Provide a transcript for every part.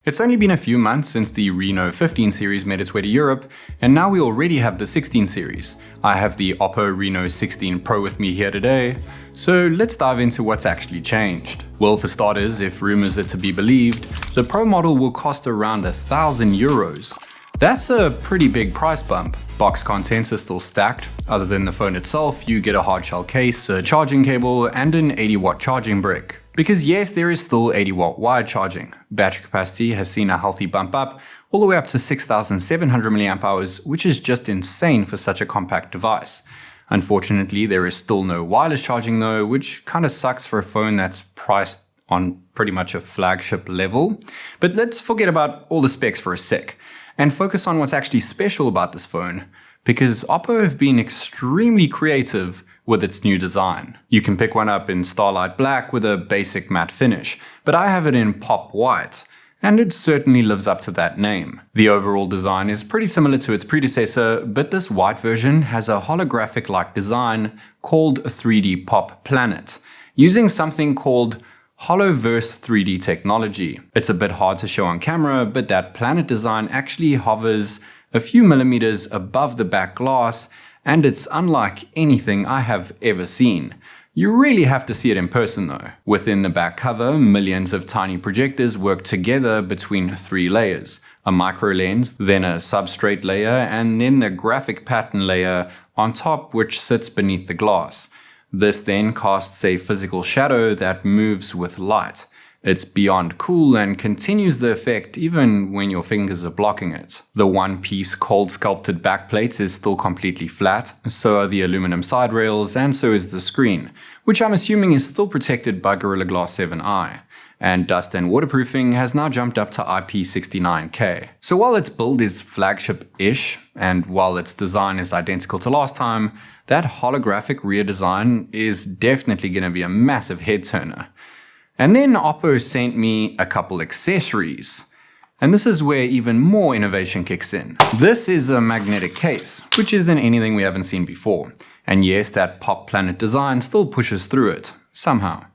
It's only been a few months since the Reno 15 series made its way to Europe, and now we already have the 16 series. I have the OPPO Reno 16 Pro with me here today, so let's dive into what's actually changed. Well, for starters, if rumors are to be believed, the Pro model will cost around €1,000. That's a pretty big price bump. Box contents are still stacked. Other than the phone itself, you get a hardshell case, a charging cable, and an 80-watt charging brick. Because yes, there is still 80-watt wired charging. Battery capacity has seen a healthy bump up, all the way up to 6,700 mAh, which is just insane for such a compact device. Unfortunately, there is still no wireless charging though, which kinda sucks for a phone that's priced on pretty much a flagship level. But let's forget about all the specs for a sec, and focus on what's actually special about this phone, because OPPO have been extremely creative with its new design. You can pick one up in Starlight Black with a basic matte finish, but I have it in Pop White, and it certainly lives up to that name. The overall design is pretty similar to its predecessor, but this white version has a holographic-like design called 3D Pop Planet, using something called Holoverse 3D technology. It's a bit hard to show on camera, but that planet design actually hovers a few millimeters above the back glass, and it's unlike anything I have ever seen. You really have to see it in person though. Within the back cover, millions of tiny projectors work together between 3 layers. A micro lens, then a substrate layer, and then the graphic pattern layer on top, which sits beneath the glass. This then casts a physical shadow that moves with light. It's beyond cool and continues the effect even when your fingers are blocking it. The one-piece cold sculpted backplate is still completely flat, so are the aluminum side rails, and so is the screen, which I'm assuming is still protected by Gorilla Glass 7i. And dust and waterproofing has now jumped up to IP69K. So while its build is flagship-ish, and while its design is identical to last time, that holographic rear design is definitely going to be a massive head-turner. And then OPPO sent me a couple accessories. And this is where even more innovation kicks in. This is a magnetic case, which isn't anything we haven't seen before. And yes, that Pop Planet design still pushes through it, somehow.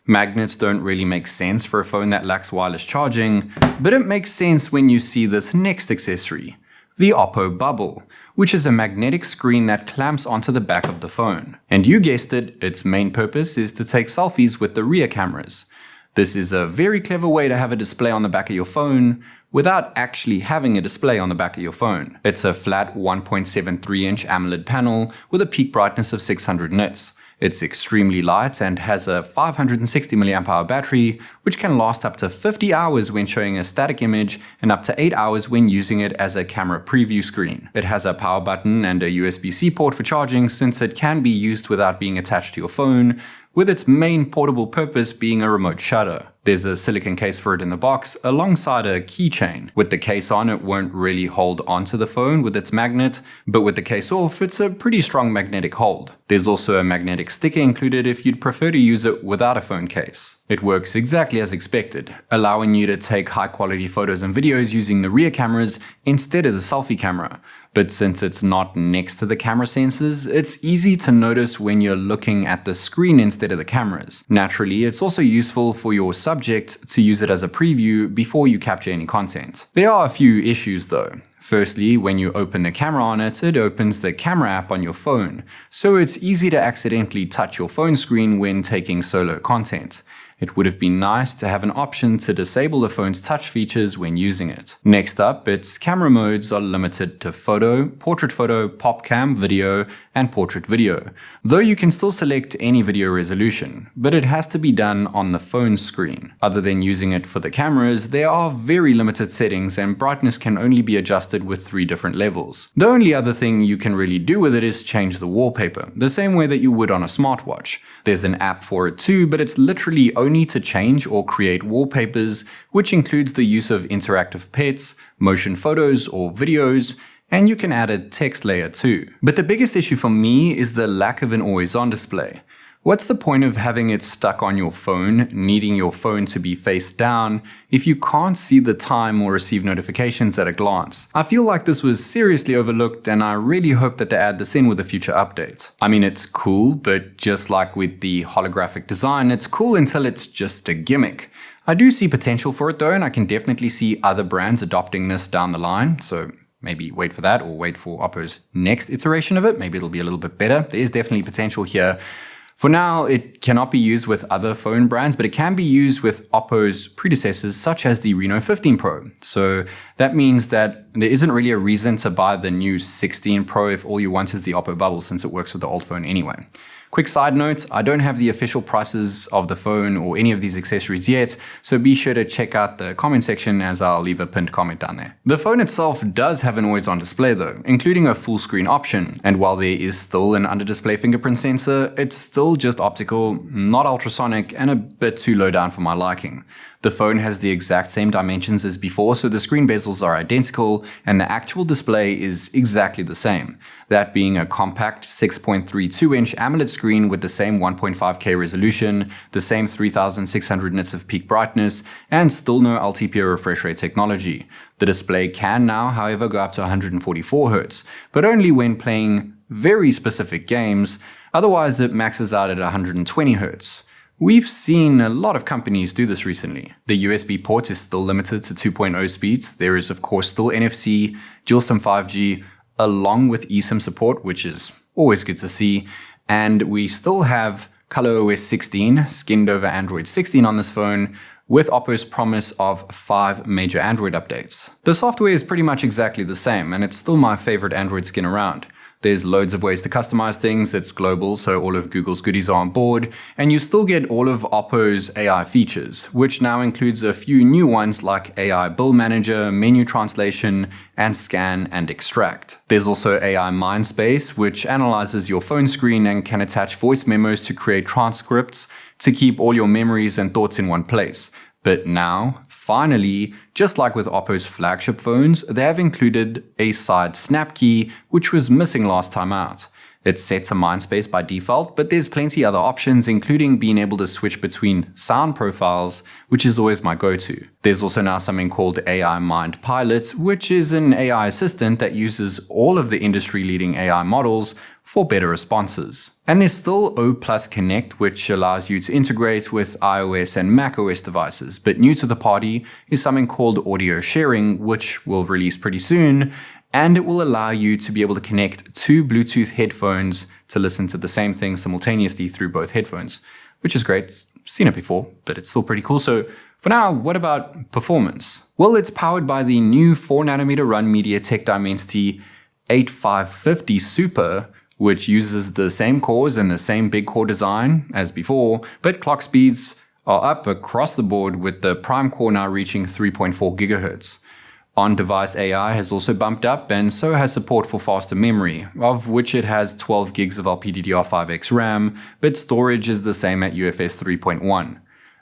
Magnets don't really make sense for a phone that lacks wireless charging, but it makes sense when you see this next accessory, the OPPO Bubble, which is a magnetic screen that clamps onto the back of the phone. And you guessed it, its main purpose is to take selfies with the rear cameras. This is a very clever way to have a display on the back of your phone without actually having a display on the back of your phone. It's a flat 1.73-inch AMOLED panel with a peak brightness of 600 nits. It's extremely light and has a 560 mAh battery, which can last up to 50 hours when showing a static image and up to 8 hours when using it as a camera preview screen. It has a power button and a USB-C port for charging, since it can be used without being attached to your phone, with its main portable purpose being a remote shutter. There's a silicone case for it in the box, alongside a keychain. With the case on, it won't really hold onto the phone with its magnet, but with the case off, it's a pretty strong magnetic hold. There's also a magnetic sticker included if you'd prefer to use it without a phone case. It works exactly as expected, allowing you to take high-quality photos and videos using the rear cameras instead of the selfie camera. But since it's not next to the camera sensors, it's easy to notice when you're looking at the screen instead of the cameras. Naturally, it's also useful for your subject to use it as a preview before you capture any content. There are a few issues though. Firstly, when you open the camera on it, it opens the camera app on your phone, so it's easy to accidentally touch your phone screen when taking solo content. It would have been nice to have an option to disable the phone's touch features when using it. Next up, its camera modes are limited to photo, portrait photo, PopCam video, and portrait video, though you can still select any video resolution, but it has to be done on the phone screen. Other than using it for the cameras, there are very limited settings and brightness can only be adjusted with 3 different levels. The only other thing you can really do with it is change the wallpaper, the same way that you would on a smartwatch. There's an app for it too, but it's literally only to change or create wallpapers, which includes the use of interactive pets, motion photos or videos, and you can add a text layer too. But the biggest issue for me is the lack of an always-on display. What's the point of having it stuck on your phone, needing your phone to be face down, if you can't see the time or receive notifications at a glance? I feel like this was seriously overlooked, and I really hope that they add this in with a future update. I mean, it's cool, but just like with the holographic design, it's cool until it's just a gimmick. I do see potential for it though, and I can definitely see other brands adopting this down the line. So maybe wait for that or wait for OPPO's next iteration of it. Maybe it'll be a little bit better. There is definitely potential here. For now, it cannot be used with other phone brands, but it can be used with OPPO's predecessors, such as the Reno 15 Pro. So that means that there isn't really a reason to buy the new 16 Pro if all you want is the OPPO bubble, since it works with the old phone anyway. Quick side note, I don't have the official prices of the phone or any of these accessories yet, so be sure to check out the comment section as I'll leave a pinned comment down there. The phone itself does have an always-on display though, including a full screen option, and while there is still an under-display fingerprint sensor, it's still just optical, not ultrasonic, and a bit too low down for my liking. The phone has the exact same dimensions as before, so the screen bezels are identical, and the actual display is exactly the same. That being a compact 6.32-inch AMOLED screen with the same 1.5K resolution, the same 3600 nits of peak brightness, and still no LTPO refresh rate technology. The display can now, however, go up to 144 Hz, but only when playing very specific games, otherwise it maxes out at 120 Hz. We've seen a lot of companies do this recently. The USB port is still limited to 2.0 speeds. There is of course still NFC, dual SIM 5G, along with eSIM support, which is always good to see. And we still have ColorOS 16 skinned over Android 16 on this phone, with OPPO's promise of 5 major Android updates. The software is pretty much exactly the same, and it's still my favorite Android skin around. There's loads of ways to customize things, it's global, so all of Google's goodies are on board, and you still get all of OPPO's AI features, which now includes a few new ones like AI Bill Manager, menu translation, and scan and extract. There's also AI Mindspace, which analyzes your phone screen and can attach voice memos to create transcripts to keep all your memories and thoughts in one place. But now, finally, just like with OPPO's flagship phones, they have included a side snap key, which was missing last time out. It's set to Mindspace by default, but there's plenty other options, including being able to switch between sound profiles, which is always my go-to. There's also now something called AI Mind Pilot, which is an AI assistant that uses all of the industry-leading AI models for better responses. And there's still O+ Connect, which allows you to integrate with iOS and macOS devices, but new to the party is something called audio sharing, which will release pretty soon, and it will allow you to be able to connect 2 Bluetooth headphones to listen to the same thing simultaneously through both headphones, which is great. Seen it before, but it's still pretty cool. So for now, what about performance? Well, it's powered by the new 4nm run MediaTek Dimensity 8550 Super, which uses the same cores and the same big core design as before, but clock speeds are up across the board, with the prime core now reaching 3.4 GHz. On-device AI has also bumped up, and so has support for faster memory, of which it has 12 gigs of LPDDR5X RAM, but storage is the same at UFS 3.1.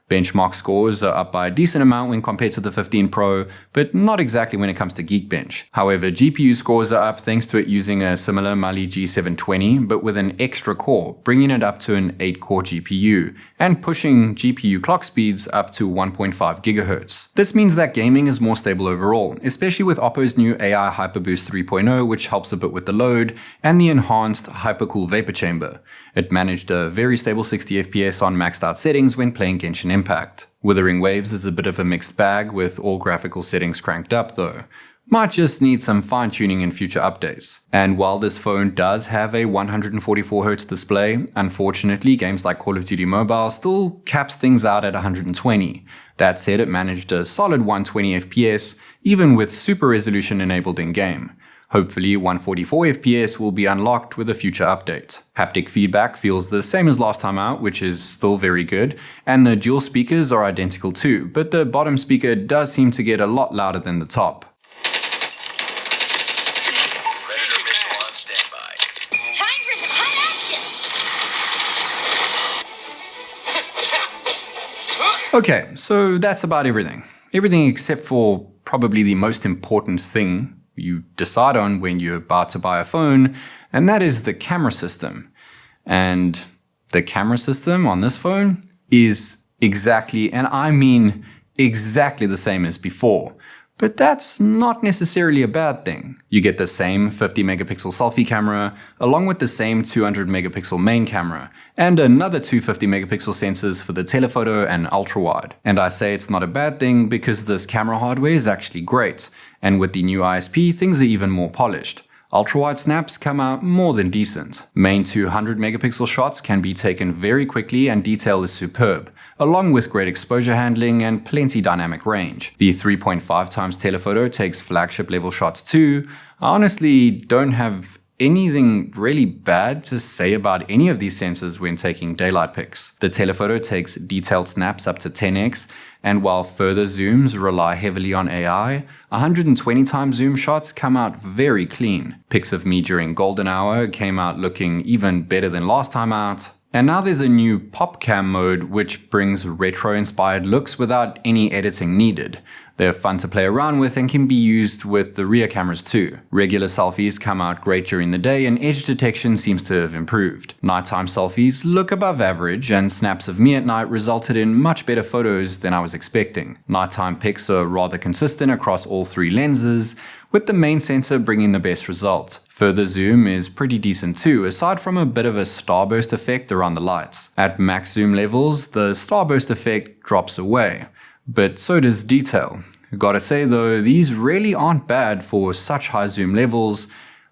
Benchmark scores are up by a decent amount when compared to the 15 Pro, but not exactly when it comes to Geekbench. However, GPU scores are up thanks to it using a similar Mali G720, but with an extra core, bringing it up to an 8-core GPU, and pushing GPU clock speeds up to 1.5 GHz. This means that gaming is more stable overall, especially with OPPO's new AI HyperBoost 3.0, which helps a bit with the load, and the enhanced Hypercool Vapor Chamber. It managed a very stable 60 FPS on maxed out settings when playing Genshin Impact. Wuthering Waves is a bit of a mixed bag, with all graphical settings cranked up though. Might just need some fine tuning in future updates. And while this phone does have a 144Hz display, unfortunately games like Call of Duty Mobile still caps things out at 120. That said, it managed a solid 120 FPS, even with super resolution enabled in-game. Hopefully 144 FPS will be unlocked with a future update. Haptic feedback feels the same as last time out, which is still very good, and the dual speakers are identical too, but the bottom speaker does seem to get a lot louder than the top. Time for some hot action! Okay, so that's about everything. Everything except for probably the most important thing you decide on when you're about to buy a phone, and that is the camera system. And the camera system on this phone is exactly, and I mean exactly the same as before, But that's not necessarily a bad thing. You get the same 50 megapixel selfie camera, along with the same 200 megapixel main camera, and another two 50 megapixel sensors for the telephoto and ultra-wide. And I say it's not a bad thing because this camera hardware is actually great, and with the new ISP, things are even more polished. Ultra-wide snaps come out more than decent. Main 200 megapixel shots can be taken very quickly and detail is superb, along with great exposure handling and plenty dynamic range. The 3.5 times telephoto takes flagship level shots too. I honestly don't have anything really bad to say about any of these sensors when taking daylight pics. The telephoto takes detailed snaps up to 10x, and while further zooms rely heavily on AI, 120 times zoom shots come out very clean. Pics of me during golden hour came out looking even better than last time out. And now there's a new pop cam mode which brings retro-inspired looks without any editing needed. They're fun to play around with and can be used with the rear cameras too. Regular selfies come out great during the day and edge detection seems to have improved. Nighttime selfies look above average and snaps of me at night resulted in much better photos than I was expecting. Nighttime pics are rather consistent across all three lenses, with the main sensor bringing the best result. Further zoom is pretty decent too, aside from a bit of a starburst effect around the lights. At max zoom levels, the starburst effect drops away, but so does detail. Gotta say though, these really aren't bad for such high zoom levels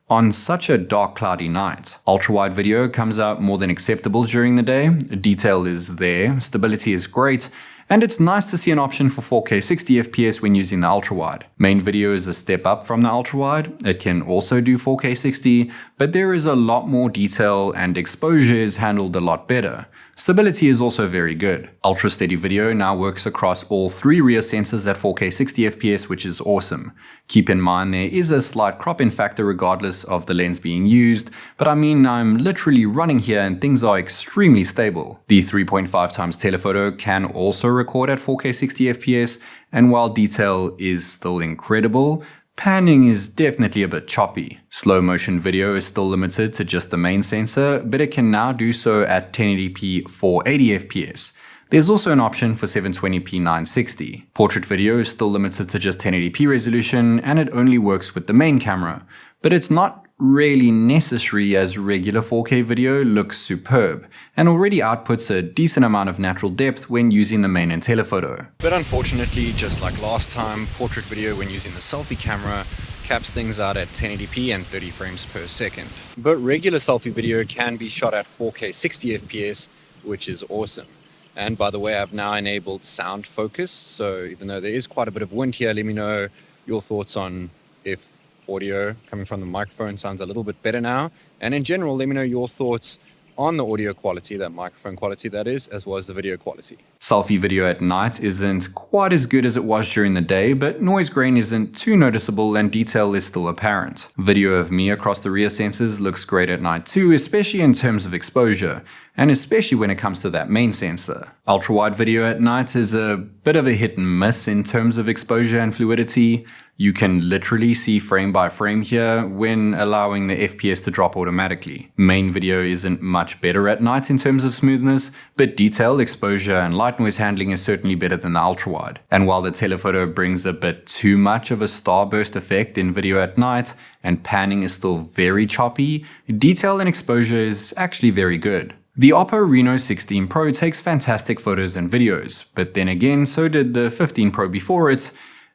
on such a dark cloudy night. Ultra-wide video comes out more than acceptable during the day, detail is there, stability is great, and it's nice to see an option for 4K 60 FPS when using the ultra-wide. Main video is a step up from the ultra-wide. It can also do 4K 60, but there is a lot more detail and exposure is handled a lot better. Stability is also very good. Ultra steady video now works across all three rear sensors at 4K 60 FPS, which is awesome. Keep in mind there is a slight crop-in factor regardless of the lens being used, but I mean I'm literally running here and things are extremely stable. The 3.5 times telephoto can also record at 4K 60 FPS, and while detail is still incredible, panning is definitely a bit choppy. Slow motion video is still limited to just the main sensor, but it can now do so at 1080p 480 FPS. There's also an option for 720p 960. Portrait video is still limited to just 1080p resolution and it only works with the main camera, but it's not really necessary as regular 4K video looks superb and already outputs a decent amount of natural depth when using the main and telephoto. But unfortunately, just like last time, portrait video when using the selfie camera caps things out at 1080p and 30 frames per second. But regular selfie video can be shot at 4K 60 FPS, which is awesome. And by the way, I've now enabled sound focus, so even though there is quite a bit of wind here, let me know your thoughts on if audio coming from the microphone sounds a little bit better now. And in general, let me know your thoughts on the audio quality, that microphone quality that is, as well as the video quality. Selfie video at night isn't quite as good as it was during the day, but noise grain isn't too noticeable and detail is still apparent. Video of me across the rear sensors looks great at night too, especially in terms of exposure, and especially when it comes to that main sensor. Ultra-wide video at night is a bit of a hit and miss in terms of exposure and fluidity. You can literally see frame by frame here when allowing the FPS to drop automatically. Main video isn't much better at night in terms of smoothness, but detail, exposure, and light noise handling is certainly better than the ultra-wide. And while the telephoto brings a bit too much of a starburst effect in video at night, and panning is still very choppy, detail and exposure is actually very good. The OPPO Reno 16 Pro takes fantastic photos and videos, but then again, so did the 15 Pro before it,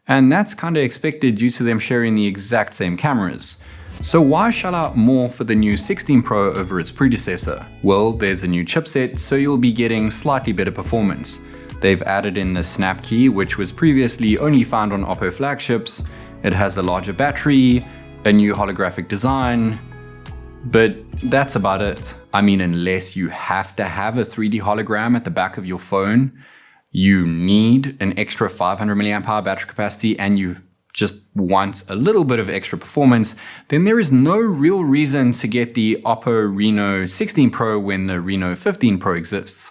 and that's kinda expected due to them sharing the exact same cameras. So why shell out more for the new 16 Pro over its predecessor? Well, there's a new chipset, so you'll be getting slightly better performance. They've added in the snap key, which was previously only found on OPPO flagships. It has a larger battery, a new holographic design, but that's about it. I mean, unless you have to have a 3D hologram at the back of your phone, you need an extra 500 mAh battery capacity, and you just want a little bit of extra performance, then there is no real reason to get the OPPO Reno 16 Pro when the Reno 15 Pro exists.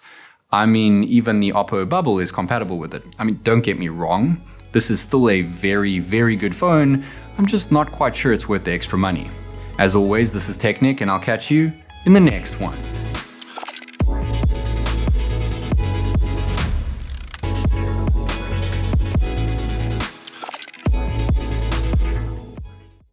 I mean, even the OPPO Bubble is compatible with it. I mean, don't get me wrong, this is still a very, very good phone. I'm just not quite sure it's worth the extra money. As always, this is TechNick, and I'll catch you in the next one.